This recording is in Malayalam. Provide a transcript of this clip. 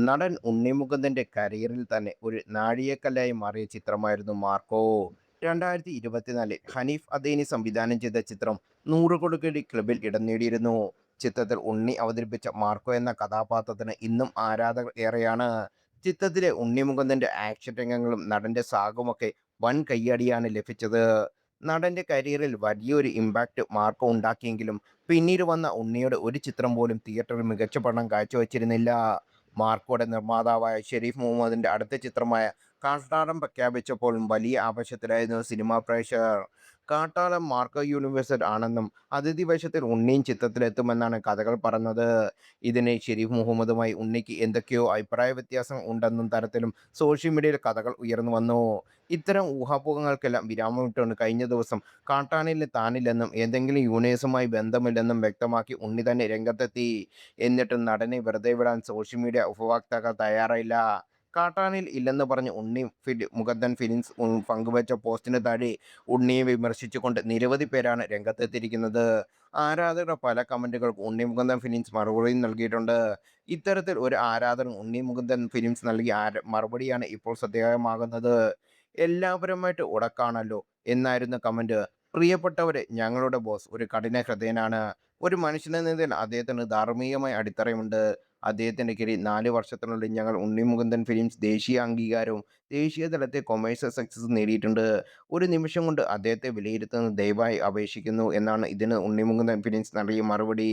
നടൻ ഉണ്ണി മുകുന്ദന്റെ കരിയറിൽ തന്നെ ഒരു നാഴികക്കല്ലായി മാറിയ ചിത്രമായിരുന്നു മാർക്കോ. 2024 ഹനീഫ് അദേനി സംവിധാനം ചെയ്ത ചിത്രം 100 കോടി ക്ലബിൽ ഇടം നേടിയിരുന്നു. ചിത്രത്തിൽ ഉണ്ണി അവതരിപ്പിച്ച മാർക്കോ എന്ന കഥാപാത്രത്തിന് ഇന്നും ആരാധകർ ഏറെയാണ്. ചിത്രത്തിലെ ഉണ്ണി മുകുന്ദന്റെ ആക്ഷൻ രംഗങ്ങളും നടന്റെ സാഗുമൊക്കെ വൻ കയ്യടിയാണ് ലഭിച്ചത്. നടന്റെ കരിയറിൽ വലിയൊരു ഇമ്പാക്റ്റ് മാർക്കോ ഉണ്ടാക്കിയെങ്കിലും പിന്നീട് വന്ന ഉണ്ണിയുടെ ഒരു ചിത്രം പോലും തിയേറ്ററിൽ മികച്ച പഠനം കാഴ്ചവെച്ചിരുന്നില്ല. മാർക്കോയുടെ നിർമ്മാതാവായ ഷെരീഫ് മുഹമ്മദിന്റെ അടുത്ത ചിത്രമായ കാട്ടാളൻ പ്രഖ്യാപിച്ചപ്പോൾ വലിയ ആവേശത്തിലായിരുന്നു സിനിമാ പ്രേക്ഷകർ. കാട്ടാളൻ മാർക്കോ യൂണിവേഴ്സൽ ആണെന്നും അതിഥി വേഷത്തിൽ ഉണ്ണിയും ചിത്രത്തിലെത്തുമെന്നാണ് കഥകൾ പറഞ്ഞത്. ഇതിന് ഷെരീഫ് മുഹമ്മദുമായി ഉണ്ണിക്ക് എന്തൊക്കെയോ അഭിപ്രായ വ്യത്യാസം ഉണ്ടെന്നും തരത്തിലും സോഷ്യൽ മീഡിയയിൽ കഥകൾ ഉയർന്നു വന്നു. ഇത്തരം ഊഹാപോഹങ്ങൾക്കെല്ലാം വിരാമമിട്ടുകൊണ്ട് കഴിഞ്ഞ ദിവസം കാട്ടാനിൽ താനില്ലെന്നും ഏതെങ്കിലും യൂണിവേഴ്സുമായി ബന്ധമില്ലെന്നും വ്യക്തമാക്കി ഉണ്ണി തന്നെ രംഗത്തെത്തി. എന്നിട്ടും നടനെ വെറുതെ വിടാൻ സോഷ്യൽ മീഡിയ ഉപഭോക്താക്കൾ തയ്യാറായില്ല. കാട്ടാനിൽ ഇല്ലെന്ന് പറഞ്ഞ് മുകുന്ദൻ ഫിലിംസ് പങ്കുവച്ച പോസ്റ്റിന് താഴെ ഉണ്ണിയെ വിമർശിച്ചുകൊണ്ട് നിരവധി പേരാണ് രംഗത്തെത്തിയിരിക്കുന്നത്. ആരാധകരുടെ പല കമന്റുകൾക്ക് ഉണ്ണി മുകുന്ദൻ ഫിലിംസ് മറുപടിയും നൽകിയിട്ടുണ്ട്. ഇത്തരത്തിൽ ഒരു ആരാധകൻ ഉണ്ണി മുകുന്ദൻ ഫിലിംസ് നൽകിയ മറുപടിയാണ് ഇപ്പോൾ ശ്രദ്ധേയമാകുന്നത്. എല്ലാവരുമായിട്ട് ഉടക്കാണല്ലോ എന്നായിരുന്നു കമന്റ്. പ്രിയപ്പെട്ടവരെ, ഞങ്ങളുടെ ബോസ് ഒരു കഠിന ഹൃദയനാണ്. ഒരു മനുഷ്യനെന്ന നിലയിൽ അദ്ദേഹത്തിന് ധാർമ്മികമായ അടിത്തറയുണ്ട്. അദ്ദേഹത്തിന്റെ കീഴിൽ 4 വർഷത്തിനുള്ളിൽ ഞങ്ങൾ ഉണ്ണി മുകുന്ദൻ ഫിലിംസ് ദേശീയ അംഗീകാരവും ദേശീയ തലത്തിൽ കൊമേഴ്സ്യൽ സക്സസ് നേടിയിട്ടുണ്ട്. ഒരു നിമിഷം കൊണ്ട് അദ്ദേഹത്തെ വിലയിരുത്തുന്നത് ദയവായി അപേക്ഷിക്കുന്നു എന്നാണ് ഇതിന് ഉണ്ണി മുകുന്ദൻ ഫിലിംസ് നൽകിയ മറുപടി.